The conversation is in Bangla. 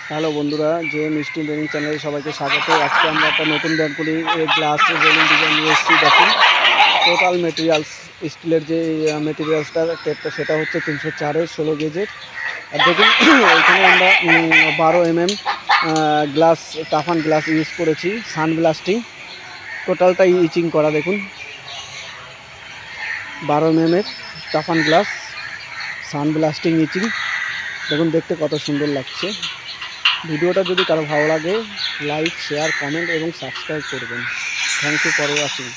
হ্যালো বন্ধুরা, যে মিষ্টি ট্রেনিং চ্যানেলে সবাইকে স্বাগত। আজকে আমরা একটা নতুন ব্র্যান্ড করি গ্লাস রেলিং ডিজাইন নিয়ে এসেছি। দেখুন, টোটাল মেটেরিয়ালস স্টিলের যে মেটেরিয়ালসটা সেটা হচ্ছে 304-এর 16 গেজের। আর দেখুন এখানে আমরা 12 গ্লাস, টাফান গ্লাস ইউজ করেছি, সান ব্লাস্টিং। টোটালটাই ইচিং করা। দেখুন 12 টাফান গ্লাস, সান ব্লাস্টিং ইচিং। দেখুন দেখতে কত সুন্দর লাগছে। ভিডিওটা যদি কারো ভালো লাগে, লাইক, শেয়ার, কমেন্ট এবং সাবস্ক্রাইব করবেন। Thank you for watching.